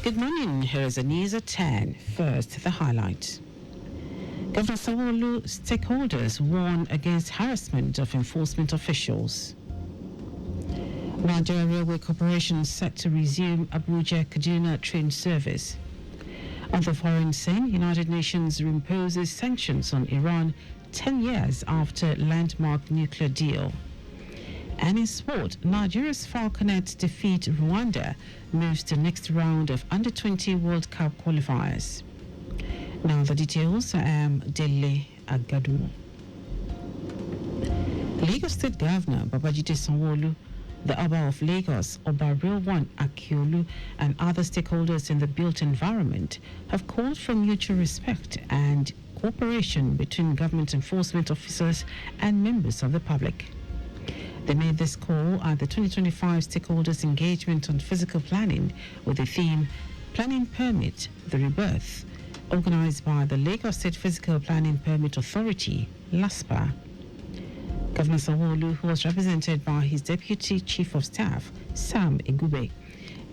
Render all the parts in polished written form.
Good morning. Here is the news at 10. First, the highlights. Governor Sanwo-Olu stakeholders warn against harassment of enforcement officials. Nigeria Railway Corporation set to resume Abuja-Kaduna train service. On the foreign scene, United Nations reimposes sanctions on Iran 10 years after landmark nuclear deal. And in sport, Nigeria's Falconets defeat Rwanda, moves to next round of Under-20 World Cup qualifiers. Now the details. I am Dele Agadumo. Lagos State Governor Babajide Sanwo-Olu, the Oba of Lagos, Oba Rilwan Akiolu, and other stakeholders in the built environment have called for mutual respect and cooperation between government enforcement officers and members of the public. They made this call at the 2025 Stakeholders Engagement on Physical Planning with the theme Planning Permit, the Rebirth, organized by the Lagos State Physical Planning Permit Authority, LASPA. Governor Sanwo-Olu, who was represented by his Deputy Chief of Staff, Sam Igube,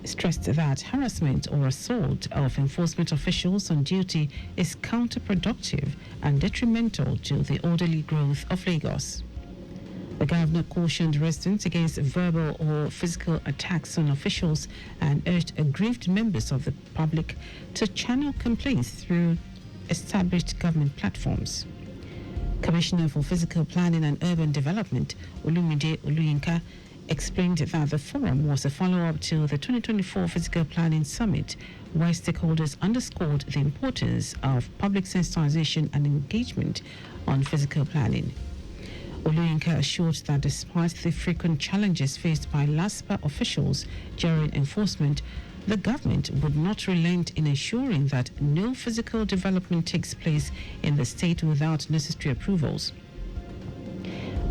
stressed that harassment or assault of enforcement officials on duty is counterproductive and detrimental to the orderly growth of Lagos. The governor cautioned residents against verbal or physical attacks on officials and urged aggrieved members of the public to channel complaints through established government platforms. Commissioner for Physical Planning and Urban Development, Olumide Oluyinka, explained that the forum was a follow-up to the 2024 Physical Planning Summit, where stakeholders underscored the importance of public sensitization and engagement on physical planning. Oluyinka assured that despite the frequent challenges faced by LASPA officials during enforcement, the government would not relent in ensuring that no physical development takes place in the state without necessary approvals.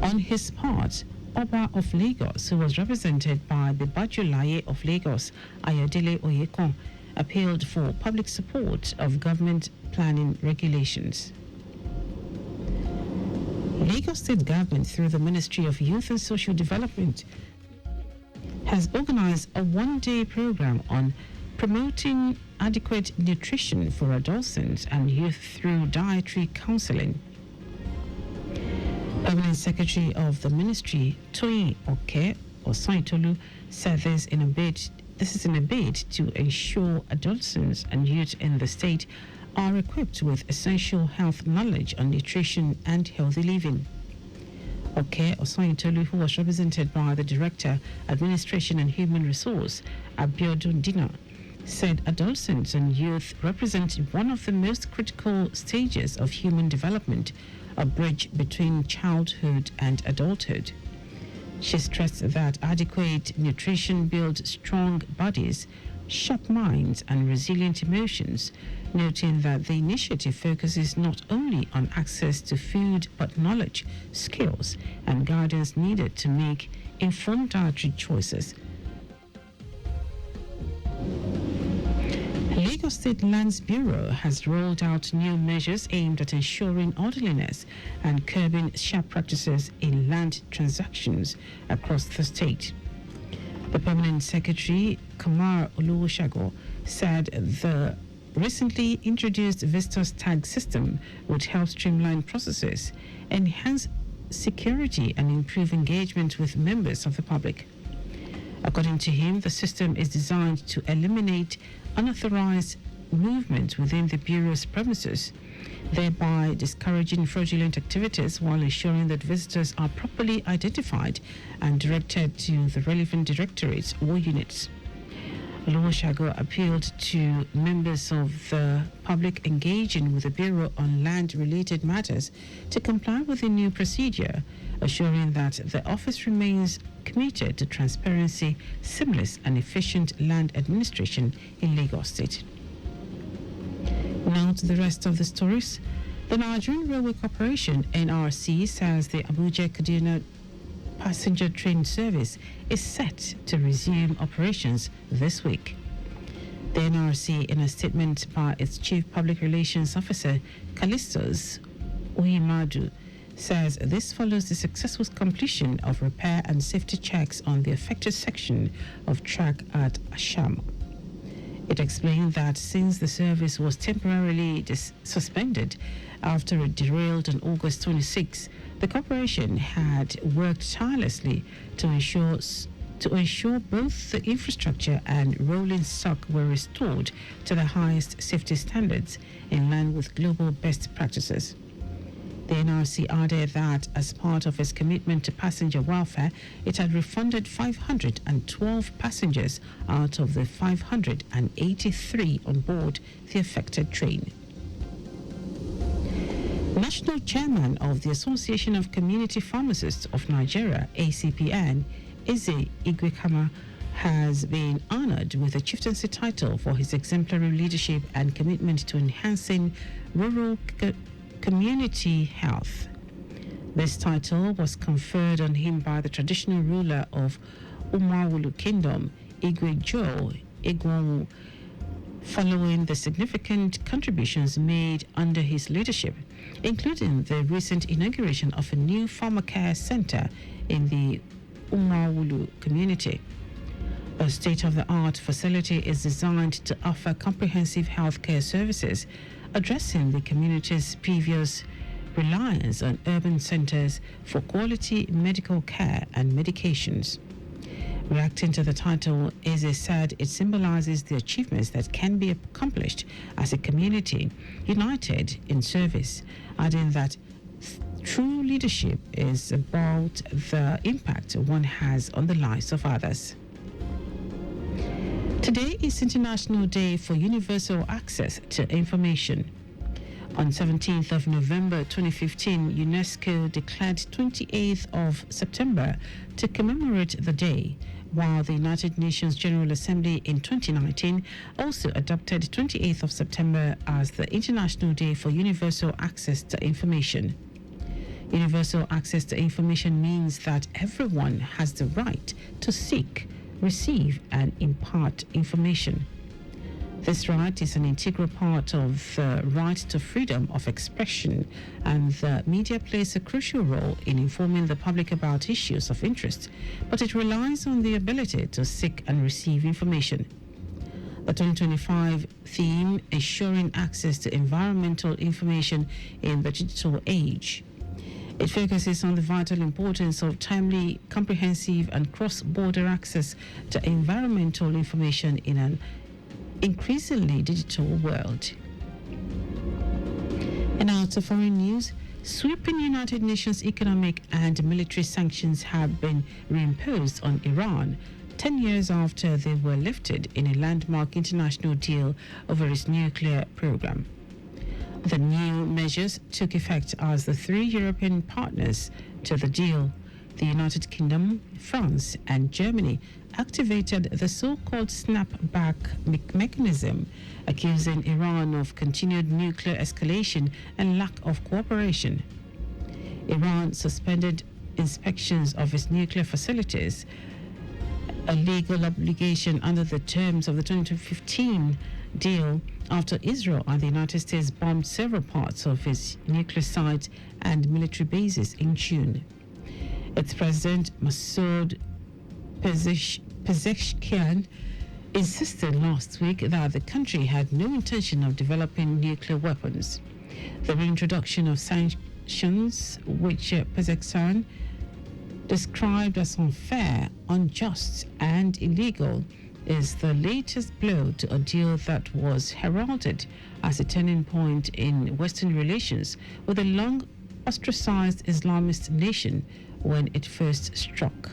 On his part, Oba of Lagos, who was represented by the Bajulaye of Lagos, Ayodele Oyekon, appealed for public support of government planning regulations. Lagos State Government, through the Ministry of Youth and Social Development, has organized a one-day program on promoting adequate nutrition for adolescents and youth through dietary counseling. Permanent Secretary of the Ministry, Toyin Oke Osaitolu, said this is in a bid to ensure adolescents and youth in the state are equipped with essential health knowledge on nutrition and healthy living. Oke Osaitolu, who was represented by the Director, Administration and Human Resource, Abiodun Dina, said adolescents and youth represent one of the most critical stages of human development, a bridge between childhood and adulthood. She stressed that adequate nutrition builds strong bodies, sharp minds and resilient emotions, noting that the initiative focuses not only on access to food but knowledge, skills and guidance needed to make informed dietary choices. Lagos State Lands Bureau has rolled out new measures aimed at ensuring orderliness and curbing sharp practices in land transactions across the state. The Permanent Secretary, Kamar Oluwoshago, said the recently introduced Vistos tag system would help streamline processes, enhance security and improve engagement with members of the public. According to him, the system is designed to eliminate unauthorized movement within the Bureau's premises, thereby discouraging fraudulent activities while ensuring that visitors are properly identified and directed to the relevant directorates or units. Oluwoshago appealed to members of the public engaging with the Bureau on land-related matters to comply with the new procedure, assuring that the office remains committed to transparency, seamless and efficient land administration in Lagos State. Now to the rest of the stories. The Nigerian Railway Corporation, NRC, says the Abuja-Kaduna passenger train service is set to resume operations this week. The NRC, in a statement by its Chief Public Relations Officer, Callistus Oyimadu, says this follows the successful completion of repair and safety checks on the affected section of track at Asham. It explained that since the service was temporarily suspended after it derailed on August 26, the corporation had worked tirelessly to ensure both the infrastructure and rolling stock were restored to the highest safety standards in line with global best practices. The NRC added that as part of its commitment to passenger welfare, it had refunded 512 passengers out of the 583 on board the affected train. National Chairman of the Association of Community Pharmacists of Nigeria, ACPN, Eze Igwekama, has been honored with a chieftaincy title for his exemplary leadership and commitment to enhancing rural community health. This title was conferred on him by the traditional ruler of Umawulu Kingdom, Igwe Joe Egwonwu, following the significant contributions made under his leadership, including the recent inauguration of a new pharmacare center in the Umawulu community. A state-of-the-art facility is designed to offer comprehensive healthcare services, addressing the community's previous reliance on urban centers for quality medical care and medications. Reacting to the title, Eze said it symbolizes the achievements that can be accomplished as a community united in service, adding that true leadership is about the impact one has on the lives of others. Today is International Day for Universal Access to Information. On 17th of November 2015, UNESCO declared 28th of September to commemorate the day, while the United Nations General Assembly in 2019 also adopted 28th of September as the International Day for Universal Access to Information. Universal access to information means that everyone has the right to seek, receive, and impart information. This right is an integral part of the right to freedom of expression, and the media plays a crucial role in informing the public about issues of interest, but it relies on the ability to seek and receive information. The 2025 theme, Ensuring Access to Environmental Information in the Digital Age. It focuses on the vital importance of timely, comprehensive, and cross-border access to environmental information in an increasingly digital world. And now to foreign news. Sweeping United Nations economic and military sanctions have been reimposed on Iran 10 years after they were lifted in a landmark international deal over its nuclear program. The new measures took effect as the three European partners to the deal, the United Kingdom, France, and Germany, activated the so-called snapback mechanism, accusing Iran of continued nuclear escalation and lack of cooperation. Iran suspended inspections of its nuclear facilities, a legal obligation under the terms of the 2015 deal, after Israel and the United States bombed several parts of its nuclear sites and military bases in June. Its president, Masoud Pezeshkian, insisted last week that the country had no intention of developing nuclear weapons. The reintroduction of sanctions, which Pezeshkian described as unfair, unjust, and illegal, is the latest blow to a deal that was heralded as a turning point in Western relations with a long ostracized Islamist nation when it first struck.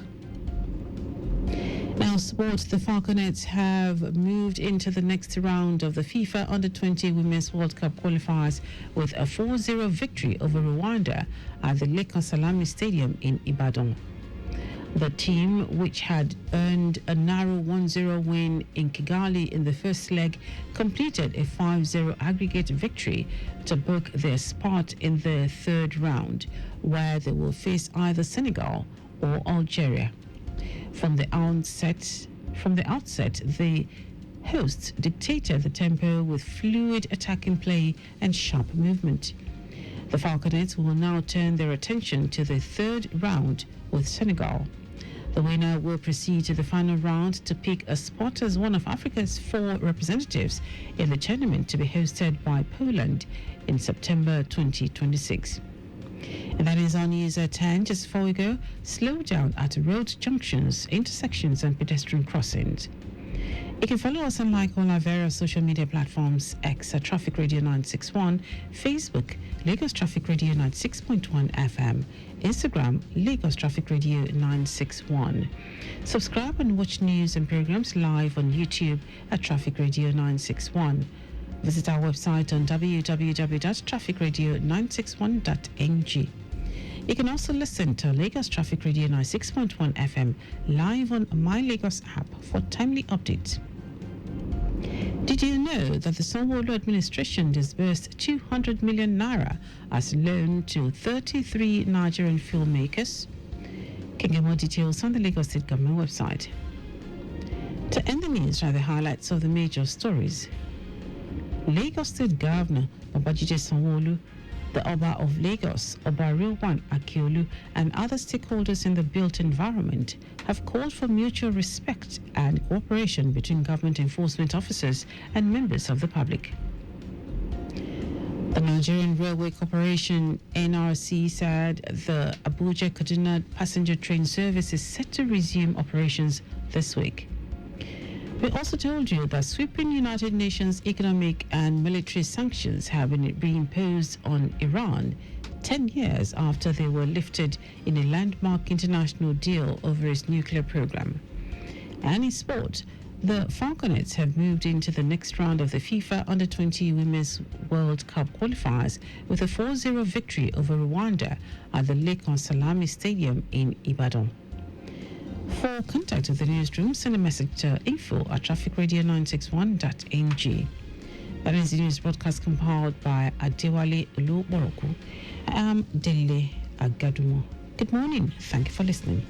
Now, sports. The Falconets have moved into the next round of the FIFA Under-20 Women's World Cup qualifiers with a 4-0 victory over Rwanda at the Lekan Salami Stadium in Ibadan. The team, which had earned a narrow 1-0 win in Kigali in the first leg, completed a 5-0 aggregate victory to book their spot in the third round, where they will face either Senegal or Algeria. From the outset, the hosts dictated the tempo with fluid attacking play and sharp movement. The Falconets will now turn their attention to the third round with Senegal. The winner will proceed to the final round to pick a spot as one of Africa's 4 representatives in the tournament to be hosted by Poland in September 2026. And that is our news at 10. Just before we go, slow down at road junctions, intersections, and pedestrian crossings. You can follow us and like all our various social media platforms: X at Traffic Radio 961, Facebook, Lagos Traffic Radio 96.1 FM, Instagram, Lagos Traffic Radio 961. Subscribe and watch news and programs live on YouTube at Traffic Radio 961. Visit our website on www.trafficradio961.ng. You can also listen to Lagos Traffic Radio 96.1 FM live on My Lagos app for timely updates. Did you know that the Sanwo-Olu administration disbursed 200 million naira as loan to 33 Nigerian filmmakers? You can get more details on the Lagos State Government website. To end the news are the highlights of the major stories. Lagos State Governor Babajide Sanwo-Olu, the Oba of Lagos, Oba Rilwan Akiolu, and other stakeholders in the built environment have called for mutual respect and cooperation between government enforcement officers and members of the public. The Nigerian Railway Corporation (NRC) said the Abuja-Kaduna passenger train service is set to resume operations this week. We also told you that sweeping United Nations economic and military sanctions have been reimposed on Iran 10 years after they were lifted in a landmark international deal over its nuclear program. And in sport, the Falconets have moved into the next round of the FIFA Under-20 Women's World Cup qualifiers with a 4-0 victory over Rwanda at the Lekan Salami Stadium in Ibadan. For contact with the newsroom, send a message to info@trafficradio961.ng. That is the news broadcast compiled by Adewale Oluboroku. I am Dele Agadumo. Good morning. Thank you for listening.